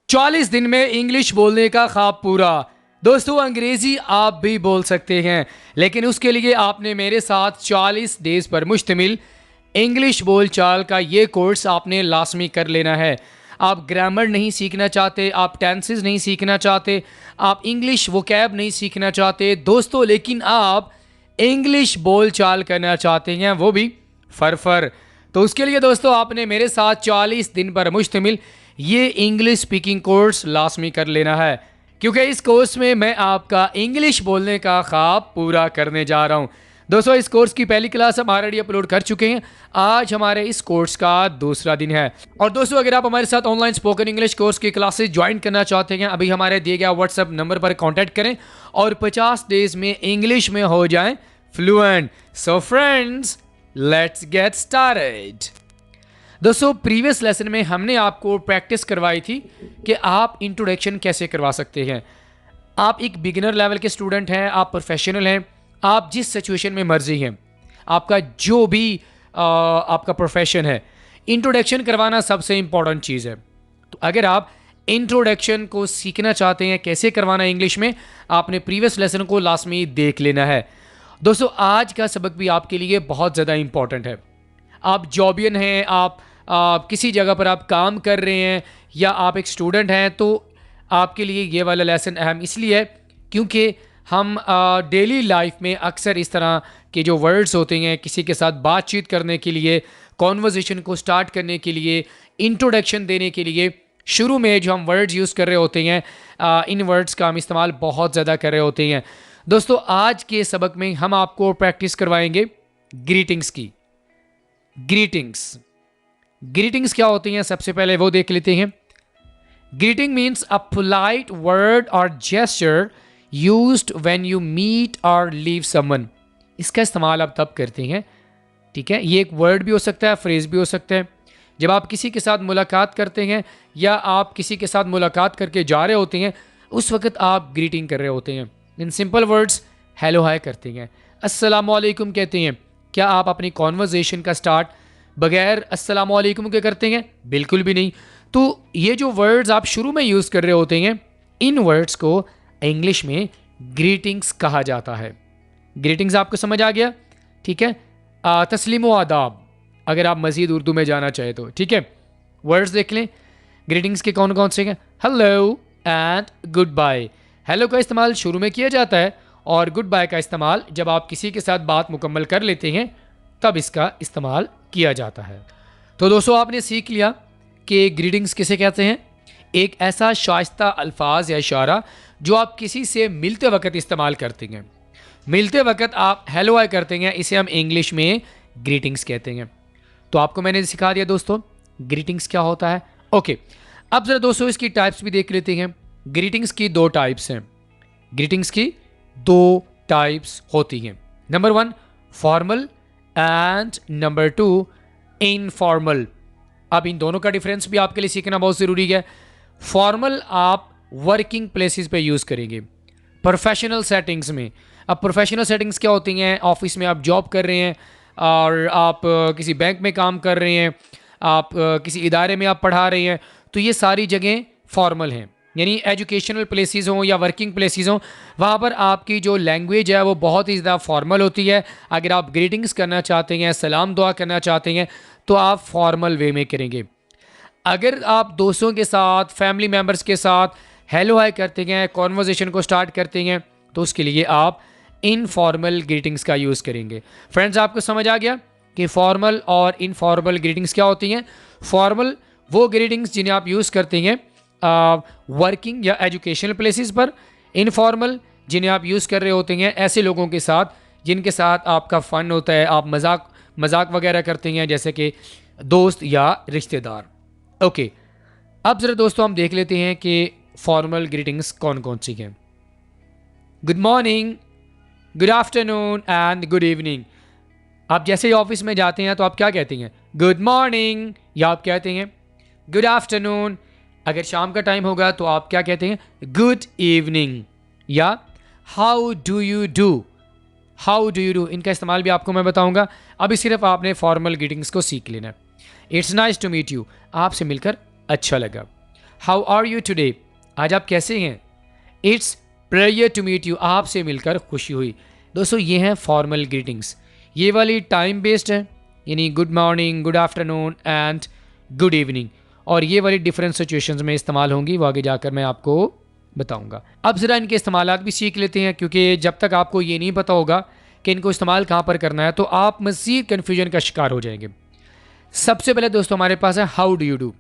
40 दिन में इंग्लिश बोलने का ख्वाब पूरा। दोस्तों, अंग्रेजी आप भी बोल सकते हैं, लेकिन उसके लिए आपने मेरे साथ 40 डेज पर मुश्तमिल इंग्लिश बोलचाल का ये कोर्स आपने लाजमी कर लेना है। आप ग्रामर नहीं सीखना चाहते, आप टेंसेस नहीं सीखना चाहते, आप इंग्लिश वोकैब नहीं सीखना चाहते दोस्तों, लेकिन आप इंग्लिश बोलचाल करना चाहते हैं, वो भी फर। तो उसके लिए दोस्तों आपने मेरे साथ 40 दिन पर मुश्तमिल ये इंग्लिश स्पीकिंग कोर्स लाजमी कर लेना है, क्योंकि इस कोर्स में मैं आपका इंग्लिश बोलने का ख्वाब पूरा करने जा रहा हूं। दोस्तों, इस कोर्स की पहली क्लास हम ऑलरेडी अपलोड कर चुके हैं। आज हमारे इस कोर्स का दूसरा दिन है। और दोस्तों, अगर आप हमारे साथ ऑनलाइन स्पोकन इंग्लिश कोर्स की क्लासेस ज्वाइन करना चाहते हैं, अभी हमारे दिए गए व्हाट्सएप नंबर पर कांटेक्ट करें और 50 डेज में इंग्लिश में हो जाएं fluent. So friends, let's get started. दोस्तों, प्रीवियस लेसन में हमने आपको प्रैक्टिस करवाई थी कि आप इंट्रोडक्शन कैसे करवा सकते हैं। आप एक बिगिनर लेवल के स्टूडेंट हैं, आप प्रोफेशनल हैं, आप जिस सिचुएशन में मर्जी हैं, आपका जो भी आपका प्रोफेशन है, इंट्रोडक्शन करवाना सबसे इंपॉर्टेंट चीज़ है। तो अगर आप इंट्रोडक्शन को सीखना चाहते हैं कैसे करवाना इंग्लिश में, आपने प्रीवियस लेसन को लाजमी देख लेना है। दोस्तों, आज का सबक भी आपके लिए बहुत ज़्यादा इंपॉर्टेंट है। आप जॉबियन हैं, आप किसी जगह पर आप काम कर रहे हैं, या आप एक स्टूडेंट हैं, तो आपके लिए ये वाला लेसन अहम इसलिए है क्योंकि हम डेली लाइफ में अक्सर इस तरह के जो वर्ड्स होते हैं, किसी के साथ बातचीत करने के लिए, कॉन्वर्जेशन को स्टार्ट करने के लिए, इंट्रोडक्शन देने के लिए शुरू में जो हम वर्ड्स यूज़ कर रहे होते हैं, इन वर्ड्स का हम इस्तेमाल बहुत ज़्यादा कर रहे होते हैं। दोस्तों, आज के सबक में हम आपको प्रैक्टिस करवाएंगे ग्रीटिंग्स की। ग्रीटिंग्स क्या होती हैं, सबसे पहले वो देख लेते हैं। Greeting means a polite word or gesture used when you meet or leave someone. इसका इस्तेमाल आप तब करते हैं, ठीक है। ये एक वर्ड भी हो सकता है, फ्रेज भी हो सकता है। जब आप किसी के साथ मुलाकात करते हैं या आप किसी के साथ मुलाकात करके जा रहे होते हैं, उस वक्त आप ग्रीटिंग कर रहे होते हैं। In simple words hello hi करते हैं, अस्सलाम वालेकुम कहते हैं। क्या आप अपनी कॉन्वर्जेशन का स्टार्ट बगैर अस्सलाम वालेकुम के करते हैं? बिल्कुल भी नहीं। तो ये जो वर्ड्स आप शुरू में यूज़ कर रहे होते हैं, इन वर्ड्स को इंग्लिश में ग्रीटिंग्स कहा जाता है। ग्रीटिंग्स आपको समझ आ गया, ठीक है। तस्लीम व आदाब, अगर आप मज़ीद उर्दू में जाना चाहे तो, ठीक है। वर्ड्स देख लें ग्रीटिंग्स के कौन कौन से हैं। Hello and good bye. Hello का इस्तेमाल शुरू में किया जाता है और गुड बाय का इस्तेमाल जब आप किसी के साथ बात मुकम्मल कर लेते हैं तब इसका इस्तेमाल किया जाता है। तो दोस्तों, आपने सीख लिया कि ग्रीटिंग्स किसे कहते हैं। एक ऐसा शाइस्ता अल्फाज या इशारा जो आप किसी से मिलते वक्त इस्तेमाल करते हैं। मिलते वक्त आप हेलो हाय करते हैं, इसे हम इंग्लिश में ग्रीटिंग्स कहते हैं। तो आपको मैंने सिखा दिया दोस्तों ग्रीटिंग्स क्या होता है। ओके, अब ज़रा दोस्तों इसकी टाइप्स भी देख लेते हैं। ग्रीटिंग्स की 2 टाइप्स हैं। ग्रीटिंग्स की 2 टाइप्स होती हैं। Number 1 formal and number 2 informal. अब इन दोनों का डिफरेंस भी आपके लिए सीखना बहुत ज़रूरी है। फॉर्मल आप वर्किंग प्लेसेस पे यूज़ करेंगे, प्रोफेशनल सेटिंग्स में। अब प्रोफेशनल सेटिंग्स क्या होती हैं? ऑफिस में आप जॉब कर रहे हैं और आप किसी बैंक में काम कर रहे हैं, आप किसी इदारे में आप पढ़ा रहे हैं, तो ये सारी जगह फॉर्मल हैं। यानी एजुकेशनल प्लेसेस हों या वर्किंग प्लेसेस हों, वहाँ पर आपकी जो लैंग्वेज है वो बहुत ही ज़्यादा फॉर्मल होती है। अगर आप ग्रीटिंग्स करना चाहते हैं, सलाम दुआ करना चाहते हैं, तो आप फॉर्मल वे में करेंगे। अगर आप दोस्तों के साथ, फैमिली मेम्बर्स के साथ हेलो हाय करते हैं, कॉन्वर्जेशन को स्टार्ट करते हैं, तो उसके लिए आप इनफॉर्मल ग्रीटिंग्स का यूज़ करेंगे। फ्रेंड्स, आपको समझ आ गया कि फॉर्मल और इनफॉर्मल ग्रीटिंग्स क्या होती हैं। फॉर्मल वो ग्रीटिंग्स जिन्हें आप यूज़ करते हैं वर्किंग या एजुकेशनल प्लेसेस पर। इनफॉर्मल जिन्हें आप यूज़ कर रहे होते हैं ऐसे लोगों के साथ जिनके साथ आपका फ़न होता है, आप मजाक वगैरह करते हैं, जैसे कि दोस्त या रिश्तेदार। ओके, अब ज़रा दोस्तों हम देख लेते हैं कि फॉर्मल ग्रीटिंग्स कौन कौन सी हैं। Good morning, good afternoon and good evening. आप जैसे ही ऑफिस में जाते हैं तो आप क्या कहते हैं? गुड मॉर्निंग, या आप कहते हैं गुड आफ्टरनून। अगर शाम का टाइम होगा तो आप क्या कहते हैं? गुड इवनिंग, या how do you do. How do you do, इनका इस्तेमाल भी आपको मैं बताऊंगा। अभी सिर्फ आपने फॉर्मल ग्रीटिंग्स को सीख लेना। It's nice to meet you, आपसे मिलकर अच्छा लगा। हाउ आर यू टुडे, आज आप कैसे हैं। It's pleasure to meet you, आपसे मिलकर खुशी हुई। दोस्तों ये हैं फॉर्मल ग्रीटिंग्स। ये वाली टाइम बेस्ड है, यानी good morning, good afternoon and good evening, और ये वाली डिफरेंट सिचुएशंस में इस्तेमाल होंगी, वो आगे जाकर मैं आपको बताऊंगा। अब ज़रा इनके इस्तेमालात भी सीख लेते हैं, क्योंकि जब तक आपको ये नहीं पता होगा कि इनको इस्तेमाल कहाँ पर करना है तो आप मज़ीद कन्फ्यूजन का शिकार हो जाएंगे। सबसे पहले दोस्तों हमारे पास है how do you do.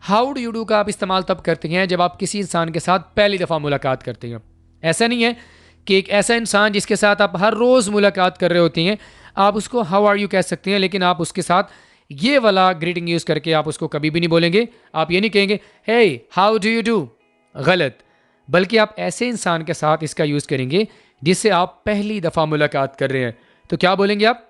How do you do का आप इस्तेमाल तब करते हैं जब आप किसी इंसान के साथ पहली दफ़ा मुलाकात करते हैं। ऐसा नहीं है कि एक ऐसा इंसान जिसके साथ आप हर रोज़ मुलाकात कर रहे होती हैं आप उसको हाउ आर यू कह सकते हैं, लेकिन आप उसके साथ ये वाला ग्रीटिंग यूज़ करके आप उसको कभी भी नहीं बोलेंगे। आप ये नहीं कहेंगे hey how do you do, गलत, बल्कि आप ऐसे इंसान के साथ इसका यूज़ करेंगे जिससे आप पहली दफ़ा मुलाकात कर रहे हैं। तो क्या बोलेंगे आप,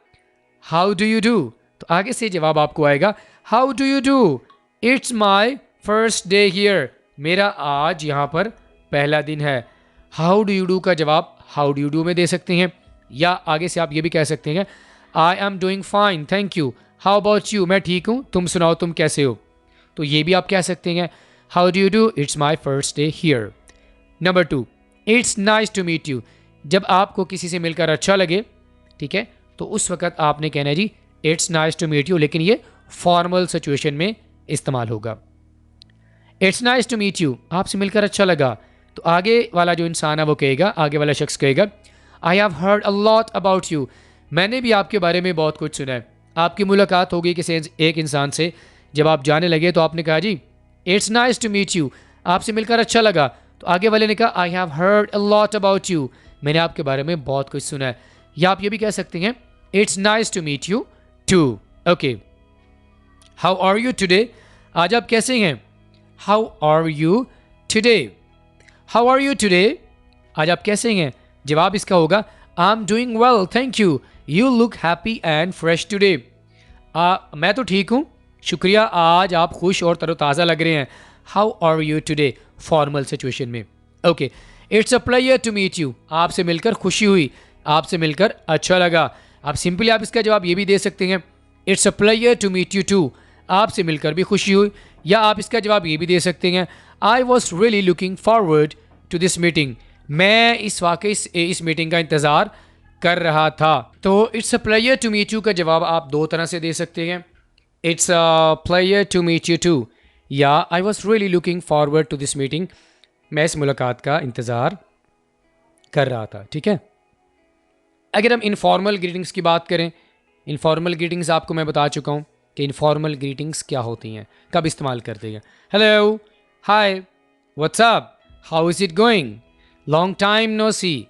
हाउ डू यू डू। तो आगे से जवाब आपको आएगा how do you do, it's my first day here, मेरा आज यहाँ पर पहला दिन है। हाउ डू यू डू का जवाब हाउ डू यू डू में दे सकते हैं, या आगे से आप ये भी कह सकते हैं आई am doing fine thank you, how about you, मैं ठीक हूँ, तुम सुनाओ तुम कैसे हो। तो ये भी आप कह सकते हैं how do you do, it's my first day here. Number 2, it's nice to meet you. जब आपको किसी से मिलकर अच्छा लगे, ठीक है, तो उस वक्त आपने कहना है जी it's nice to meet you, लेकिन ये फॉर्मल सिचुएशन में इस्तेमाल होगा। It's nice to meet you, आपसे मिलकर अच्छा लगा, तो आगे वाला जो इंसान है वो कहेगा, आगे वाला शख्स कहेगा आई have heard a lot about you, मैंने भी आपके बारे में बहुत कुछ सुना है। आपकी मुलाकात होगी किसी एक इंसान से, जब आप जाने लगे तो आपने कहा जी it's nice to meet you, आपसे मिलकर अच्छा लगा, तो आगे वाले ने कहा I have heard a lot about you, मैंने आपके बारे में बहुत कुछ सुना है। या आप ये भी कह सकते हैं it's nice to meet you too. Okay, how are you today, आज आप कैसे हैं। How are you today, how are you today, आज आप कैसे हैं। जवाब इसका होगा I am doing well thank you, you look happy and fresh today, मैं तो ठीक हूँ शुक्रिया, आज आप खुश और तरोताज़ा लग रहे हैं। How are you today, formal situation में। Okay, it's a pleasure to meet you, आपसे मिलकर खुशी हुई, आपसे मिलकर अच्छा लगा। आप सिंपली आप इसका जवाब ये भी दे सकते हैं it's a pleasure to meet you too, आपसे मिलकर भी खुशी हुई। या आप इसका जवाब ये भी दे सकते हैं I was really looking forward to this meeting, मैं इस मीटिंग का इंतज़ार कर रहा था। तो it's a pleasure to meet you का जवाब आप दो तरह से दे सकते हैं, it's a pleasure to meet you too, या I was really looking forward to this meeting, मैं इस मुलाकात का इंतज़ार कर रहा था। ठीक है, अगर हम इनफॉर्मल ग्रीटिंग्स की बात करें, इनफॉर्मल ग्रीटिंग्स आपको मैं बता चुका हूँ कि इनफॉर्मल ग्रीटिंग्स क्या होती हैं, कब इस्तेमाल करते हैं। Hello, hi, what's up, how is it going, long time no see,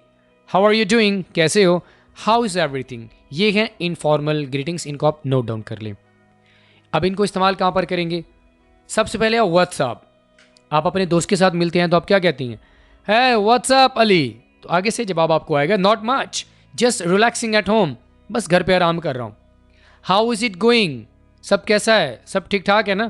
how are you doing, कैसे हो, हाउ इज़ एवरीथिंग, ये हैं इनफॉर्मल ग्रीटिंग्स, इनको आप नोट डाउन कर लें। अब इनको इस्तेमाल कहाँ पर करेंगे, सबसे पहले व्हाट्सअप, आप अपने दोस्त के साथ मिलते हैं तो आप क्या कहती हैं, है व्हाट्सअप अली, तो आगे से जवाब आपको आएगा not much, just relaxing at home, बस घर पे आराम कर रहा हूँ। हाउ इज़ इट गोइंग, सब कैसा है, सब ठीक ठाक है ना।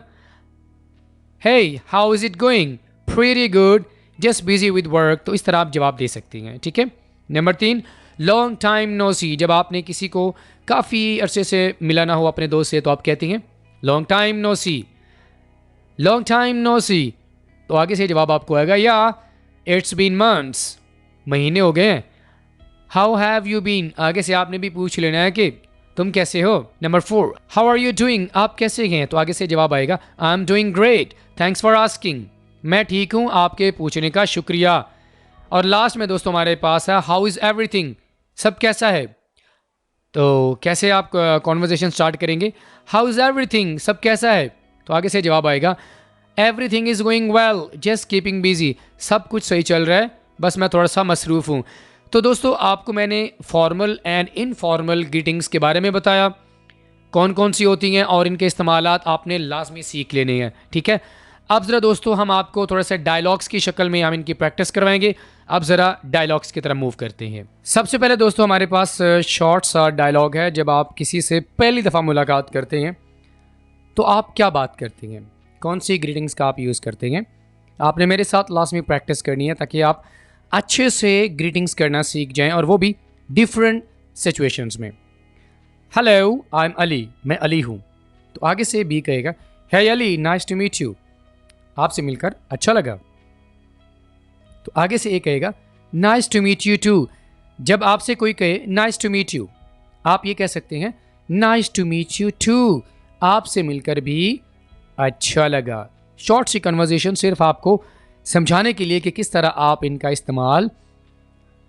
Hey how is it going, pretty good, just busy with work, तो इस तरह आप जवाब दे सकती हैं। ठीक है, नंबर 3, लॉन्ग टाइम नो सी, जब आपने किसी को काफ़ी अरसे से मिला ना हो अपने दोस्त से तो आप कहती हैं लॉन्ग टाइम नो सी, लॉन्ग टाइम नो सी, तो आगे से जवाब आपको आएगा या इट्स बीन मंथ्स, महीने हो गए हैं। हाउ हैव यू बीन, आगे से आपने भी पूछ लेना है कि तुम कैसे हो। Number 4, how are you doing, आप कैसे हैं, तो आगे से जवाब आएगा I am doing great thanks for asking, मैं ठीक हूँ आपके पूछने का शुक्रिया। और लास्ट में दोस्तों हमारे पास है हाउ इज़ एवरीथिंग, सब कैसा है। तो कैसे आप कॉन्वर्जेशन स्टार्ट करेंगे, हाउ इज़ एवरीथिंग, सब कैसा है, तो आगे से जवाब आएगा everything is going well just keeping busy, सब कुछ सही चल रहा है, बस मैं थोड़ा सा मसरूफ़ हूँ। तो दोस्तों आपको मैंने फॉर्मल एंड इनफॉर्मल ग्रीटिंग्स के बारे में बताया, कौन कौन सी होती हैं और इनके इस्तेमालात आपने लाजमी सीख लेने हैं। ठीक है, अब ज़रा दोस्तों हम आपको थोड़ा सा डायलॉग्स की शक्ल में हम इनकी प्रैक्टिस करवाएंगे। अब ज़रा डायलॉग्स की तरफ मूव करते हैं। सबसे पहले दोस्तों हमारे पास शॉर्ट सा डायलॉग है, जब आप किसी से पहली दफ़ा मुलाकात करते हैं तो आप क्या बात करते हैं, कौन सी ग्रीटिंग्स का आप यूज़ करते हैं। आपने मेरे साथ लाजमी प्रैक्टिस करनी है ताकि आप अच्छे से ग्रीटिंग्स करना सीख जाएं, और वो भी डिफरेंट सिचुएशंस में। हेलो आई एम अली, मैं अली हूँ, तो आगे से बी कहेगा hey Ali nice to meet you, आपसे मिलकर अच्छा लगा। तो आगे से एक कहेगा nice to meet you too. जब आपसे कोई कहे नाइस टू मीट यू, आप ये कह सकते हैं nice to meet you too, आपसे मिलकर भी अच्छा लगा। शॉर्ट सी कन्वर्जेशन सिर्फ आपको समझाने के लिए कि किस तरह आप इनका इस्तेमाल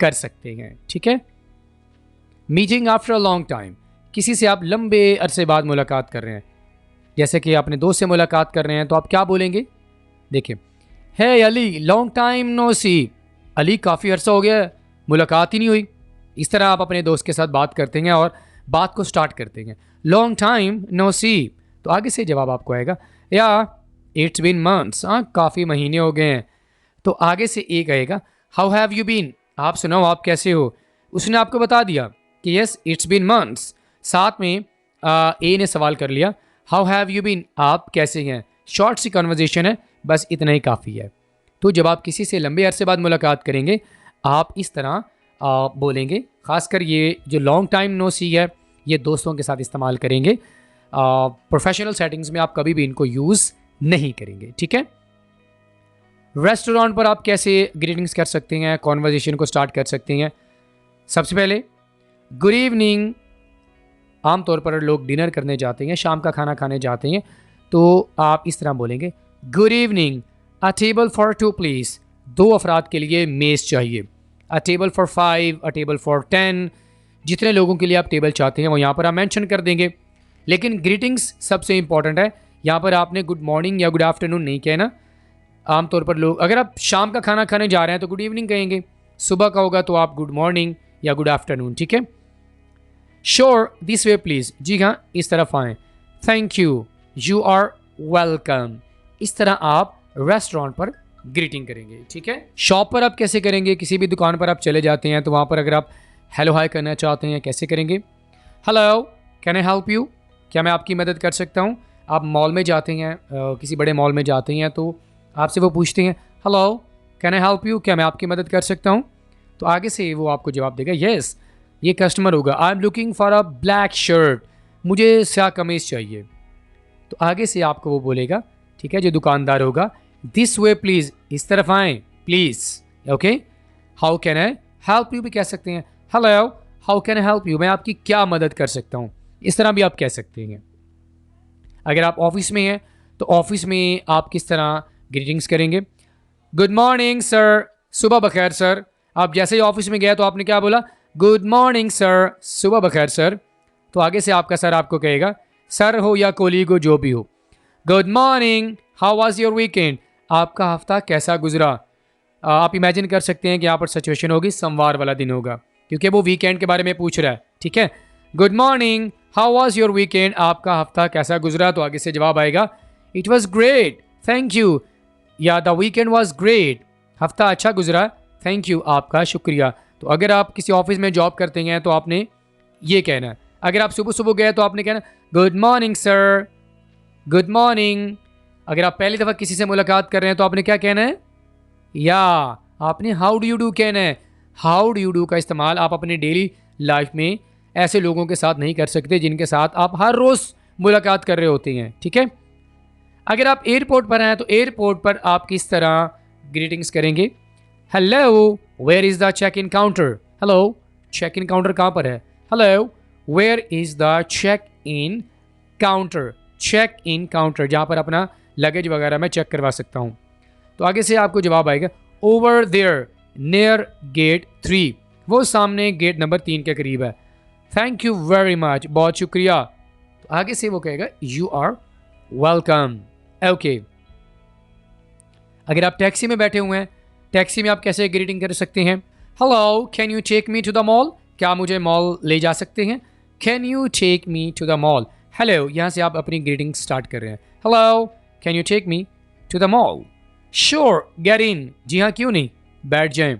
कर सकते हैं, ठीक है। Meeting after a long time, किसी से आप लंबे अरसे बाद मुलाकात कर रहे हैं, जैसे कि अपने दोस्त से मुलाकात कर रहे हैं, तो आप क्या बोलेंगे? देखिए, है अली लॉन्ग टाइम नो सी, अली काफ़ी अरसा हो गया मुलाकात ही नहीं हुई। इस तरह आप अपने दोस्त के साथ बात करते हैं और बात को स्टार्ट करते हैं, लॉन्ग टाइम नो सी। तो आगे से जवाब आपको आएगा या इट्स बीन मंथ्स, हाँ काफ़ी महीने हो गए हैं। तो आगे से एक आएगा हाउ हैव यू बीन, आप सुनाओ आप कैसे हो। उसने आपको बता दिया कि यस इट्स बीन मंथ्स, साथ में ए ने सवाल कर लिया हाउ हैव यू बीन, आप कैसे हैं। शॉर्ट सी कन्वर्जेशन है, बस इतना ही काफ़ी है। तो जब आप किसी से लंबे अरसे बाद मुलाकात करेंगे आप इस तरह बोलेंगे। ख़ासकर ये जो लॉन्ग टाइम नो सी है ये दोस्तों के साथ इस्तेमाल करेंगे, प्रोफेशनल सेटिंग्स में आप कभी भी इनको यूज़ नहीं करेंगे, ठीक है। रेस्टोरेंट पर आप कैसे ग्रीटिंग्स कर सकते हैं, कॉन्वर्जेशन को स्टार्ट कर सकते हैं। सबसे पहले गुड इवनिंग, आमतौर पर लोग डिनर करने जाते हैं, शाम का खाना खाने जाते हैं, तो आप इस तरह बोलेंगे good evening, a table for two please, 2 अफराद के लिए मेज़ चाहिए। A table for 5, a table for 10, जितने लोगों के लिए आप टेबल चाहते हैं वो यहाँ पर आप मेंशन कर देंगे। लेकिन ग्रीटिंग्स सबसे इंपॉर्टेंट है, यहाँ पर आपने गुड मॉर्निंग या गुड आफ्टरनून नहीं कहना। आमतौर पर लोग, अगर आप शाम का खाना खाने जा रहे हैं तो गुड इवनिंग कहेंगे, सुबह का होगा तो आप गुड मॉर्निंग या गुड आफ्टरनून, ठीक है। श्योर दिस वे प्लीज़, जी हाँ इस तरफ आएँ। Thank you, you are welcome, इस तरह आप रेस्टोरेंट पर ग्रीटिंग करेंगे, ठीक है। शॉप पर आप कैसे करेंगे? किसी भी दुकान पर आप चले जाते हैं तो वहाँ पर अगर आप हेलो हाय करना चाहते हैं कैसे करेंगे? Hello can I help you, क्या मैं आपकी मदद कर सकता हूँ। आप मॉल में जाते हैं, किसी बड़े मॉल में जाते हैं तो आपसे वो पूछते हैं hello can I help you, क्या मैं आपकी मदद कर सकता हूँ। तो आगे से वो आपको जवाब देगा येस, ये कस्टमर होगा। I am looking for a black shirt, मुझे स्याह कमीज़ चाहिए। तो आगे से आपको वो बोलेगा, ठीक है, जो दुकानदार होगा, दिस वे प्लीज़, इस तरफ आएँ please, okay. How can I help you भी कह सकते हैं, hello how can I help you, मैं आपकी क्या मदद कर सकता हूँ, इस तरह भी आप कह सकते हैं। अगर आप ऑफिस में हैं तो ऑफिस में आप किस तरह ग्रीटिंग्स करेंगे? गुड मॉर्निंग सर, सुबह बखैर सर। आप जैसे ही ऑफिस में गए तो आपने क्या बोला? गुड मॉर्निंग सर, सुबह बखैर सर। तो आगे से आपका सर आपको कहेगा, सर हो या कोलीग हो जो भी हो, good morning, how was your weekend, आपका हफ्ता कैसा गुजरा। आप इमेजिन कर सकते हैं कि यहाँ पर सिचुएशन होगी सोमवार वाला दिन होगा, क्योंकि वो वीकेंड के बारे में पूछ रहा है, ठीक है। Good morning, how was your weekend, आपका हफ्ता कैसा गुजरा। तो आगे से जवाब आएगा it was great, thank you, या द वीकेंड वाज ग्रेट, हफ्ता अच्छा गुजरा, थैंक यू, आपका शुक्रिया। तो अगर आप किसी ऑफिस में जॉब करते हैं तो आपने ये कहना है। अगर आप सुबह सुबह गए तो आपने कहना good morning sir, good morning. अगर आप पहली दफ़ा किसी से मुलाकात कर रहे हैं तो आपने क्या कहना है? या आपने हाउ डू यू डू कहना है। हाउ डू यू डू का इस्तेमाल आप अपने डेली लाइफ में ऐसे लोगों के साथ नहीं कर सकते जिनके साथ आप हर रोज़ मुलाकात कर रहे होते हैं, ठीक है। अगर आप एयरपोर्ट पर हैं तो एयरपोर्ट पर आप किस तरह ग्रीटिंग्स करेंगे? Hello where is the check in counter, hello check in counter कहाँ पर है। Hello where is the check in counter, check in counter जहाँ पर अपना लगेज वगैरह मैं चेक करवा सकता हूँ। तो आगे से आपको जवाब आएगा ओवर देयर नियर गेट 3, वो सामने गेट नंबर 3 के करीब है। थैंक यू वेरी मच, बहुत शुक्रिया। तो आगे से वो कहेगा यू आर वेलकम, ओके। अगर आप टैक्सी में बैठे हुए हैं, टैक्सी में आप कैसे ग्रीटिंग कर सकते हैं? Hello can you take me to the mall, क्या मुझे मॉल ले जा सकते हैं? Can you take me to the mall, hello, यहाँ से आप अपनी ग्रीटिंग स्टार्ट कर रहे हैं। Hello can you take me to the mall, sure get in, जी हाँ क्यों नहीं, बैठ जाएं।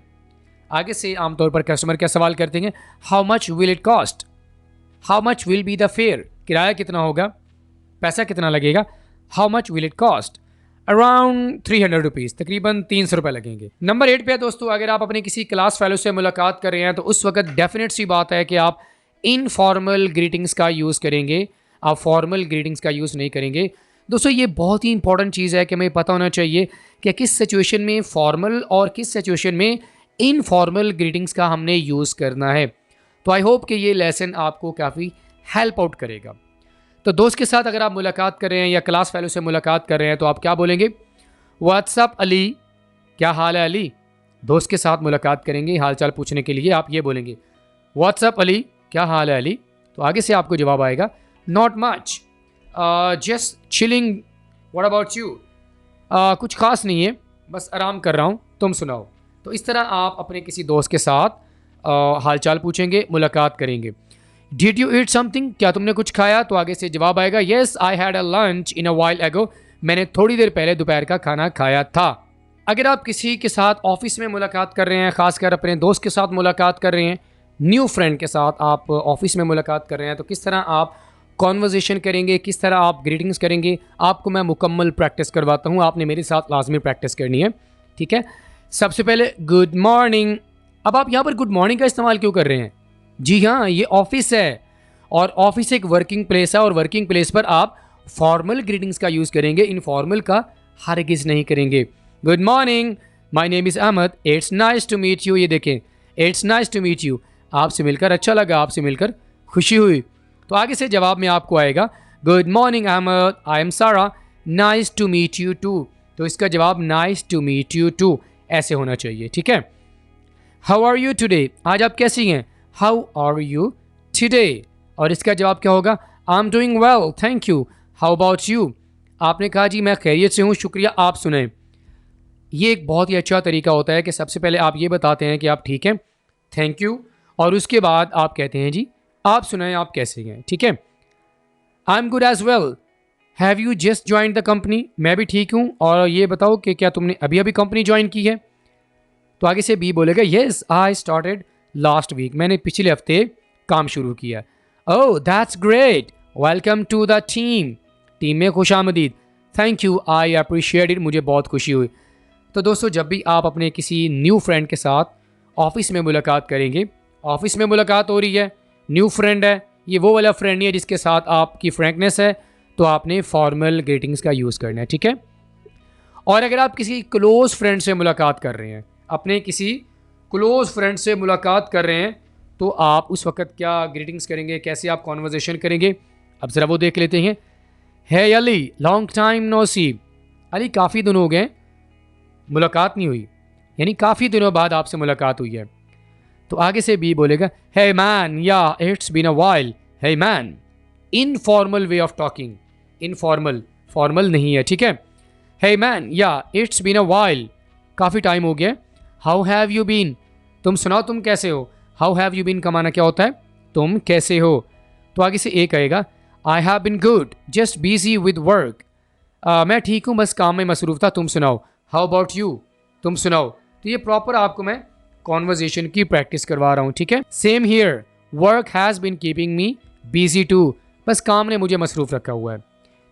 आगे से आमतौर पर कस्टमर क्या सवाल करते हैं? How much will it cost, how much will be the fair, किराया कितना होगा, पैसा कितना लगेगा। How much will it cost, around 300 rupees, तकरीबन 300 रुपये लगेंगे। नंबर 8 पे है दोस्तों, अगर आप अपने किसी क्लास फेलो से मुलाकात कर रहे हैं तो उस वक्त डेफिनेट सी बात है कि आप इनफॉर्मल ग्रीटिंग्स का यूज़ करेंगे, आप फॉर्मल ग्रीटिंग्स का यूज़ नहीं करेंगे। दोस्तों ये बहुत ही इंपॉर्टेंट चीज़ है कि हमें पता होना चाहिए कि किस सिचुएशन में फॉर्मल और किस सिचुएशन में इनफॉर्मल ग्रीटिंग्स का हमने यूज़ करना है। तो आई होप कि ये लेसन आपको काफ़ी हेल्प आउट करेगा। तो दोस्त के साथ अगर आप मुलाकात कर रहे हैं या क्लास फेलो से मुलाकात कर रहे हैं तो आप क्या बोलेंगे? व्हाट्सअप अली, क्या हाल है अली? दोस्त के साथ मुलाकात करेंगे हाल चाल पूछने के लिए आप ये बोलेंगे, व्हाट्सअप अली, क्या हाल है अली? तो आगे से आपको जवाब आएगा, not much, just chilling, what about you? कुछ खास नहीं है, बस आराम कर रहा हूँ, तुम सुनाओ। तो इस तरह आप अपने किसी दोस्त के साथ हाल चाल पूछेंगे, मुलाकात करेंगे। डिड यू ईट समथिंग, क्या तुमने कुछ खाया? तो आगे से जवाब आएगा, yes I had a lunch in a while एगो, मैंने थोड़ी देर पहले दोपहर का खाना खाया था। अगर आप किसी के साथ ऑफिस में मुलाकात कर रहे हैं, खासकर अपने दोस्त के साथ मुलाकात कर रहे हैं, न्यू फ्रेंड के साथ आप ऑफिस में मुलाकात कर रहे हैं, तो किस तरह आप कॉन्वर्जेशन करेंगे, किस तरह आप ग्रीटिंग्स करेंगे, आपको मैं मुकम्मल प्रैक्टिस करवाता हूँ। आपने मेरे साथ लाजमी प्रैक्टिस करनी है, ठीक है। सबसे पहले गुड मॉर्निंग। अब आप यहाँ पर गुड मॉर्निंग का इस्तेमाल क्यों कर रहे हैं? जी हाँ, ये ऑफिस है और ऑफिस एक वर्किंग प्लेस है और वर्किंग प्लेस पर आप फॉर्मल ग्रीटिंग्स का यूज़ करेंगे, इनफॉर्मल का हरगिज़ नहीं करेंगे। Good morning, my name is Ahmed, it's nice to meet you. ये देखें, it's nice to meet you, आपसे मिलकर अच्छा लगा, आपसे मिलकर खुशी हुई। तो आगे से जवाब में आपको आएगा, good morning Ahmed, I am Sara, nice to meet you too. तो इसका जवाब nice to meet you too ऐसे होना चाहिए, ठीक है। हाउ आर यू टुडे, आज आप कैसी हैं? How are you today. और इसका जवाब क्या होगा? I am doing well, thank you, how about you. आपने कहा जी मैं खैरियत से हूँ, शुक्रिया, आप सुनाएं। ये एक बहुत ही अच्छा तरीका होता है कि सबसे पहले आप ये बताते हैं कि आप ठीक हैं, थैंक यू, और उसके बाद आप कहते हैं जी आप सुनाएं आप कैसे हैं, ठीक है। I am good as well, have you just join the company, मैं भी ठीक हूँ, और ये बताओ कि क्या तुमने अभी अभी कंपनी ज्वाइन की है? तो आगे से बी बोलेगा, yes I started last week, मैंने पिछले हफ्ते काम शुरू किया। Oh that's great, welcome to the team, team में खुश आमदीद, thank you, I appreciate it, मुझे बहुत खुशी हुई। तो दोस्तों जब भी आप अपने किसी न्यू फ्रेंड के साथ ऑफिस में मुलाकात करेंगे, ऑफिस में मुलाकात हो रही है, न्यू फ्रेंड है, ये वो वाला फ्रेंड नहीं है जिसके साथ आपकी फ्रैंकनेस है, तो आपने फॉर्मल ग्रीटिंग्स का यूज़ करना है, ठीक है। और अगर आप किसी क्लोज़ फ्रेंड से मुलाकात कर रहे हैं, अपने किसी क्लोज़ फ्रेंड से मुलाकात कर रहे हैं, तो आप उस वक्त क्या ग्रीटिंग्स करेंगे, कैसे आप कॉन्वर्जेशन करेंगे, अब ज़रा वो देख लेते हैं। है अली, लॉन्ग टाइम नो सी, अली काफ़ी दिन हो गए मुलाकात नहीं हुई, यानी काफ़ी दिनों बाद आपसे मुलाकात हुई है। तो आगे से बी बोलेगा, hey man, yeah it's been a while, hey man, informal way of talking, informal, formal नहीं है, ठीक है। Hey man, yeah it's been a while, काफ़ी टाइम हो गया। हाउ हैव यू बीन, तुम सुनाओ तुम कैसे हो। हाउ हैव यू बीन का माना क्या होता है? तुम कैसे हो। तो आगे से एक आएगा, I have been good, just busy with work, मैं ठीक हूँ बस काम में मसरूफ था, तुम सुनाओ। हाउ अबाउट यू, तुम सुनाओ। तो ये प्रॉपर आपको मैं कॉन्वर्जेशन की प्रैक्टिस करवा रहा हूँ, ठीक है। Same here, work has been keeping me busy too, बस काम ने मुझे मसरूफ रखा हुआ है।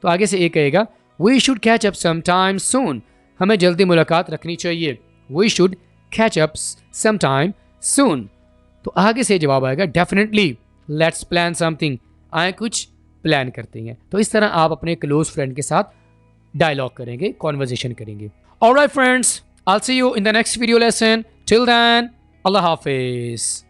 तो आगे से एक कहेगा, we should catch up some time soon, हमें जल्दी मुलाकात रखनी चाहिए। We should catch up some time soon. तो आगे से जवाब आएगा, डेफिनेटली, लेट्स प्लान समथिंग, आए कुछ प्लान करते हैं। तो इस तरह आप अपने क्लोज फ्रेंड के साथ डायलॉग करेंगे, कॉन्वर्जेशन करेंगे। Alright friends, I'll see you in the next video lesson. Till then, Allah Hafiz.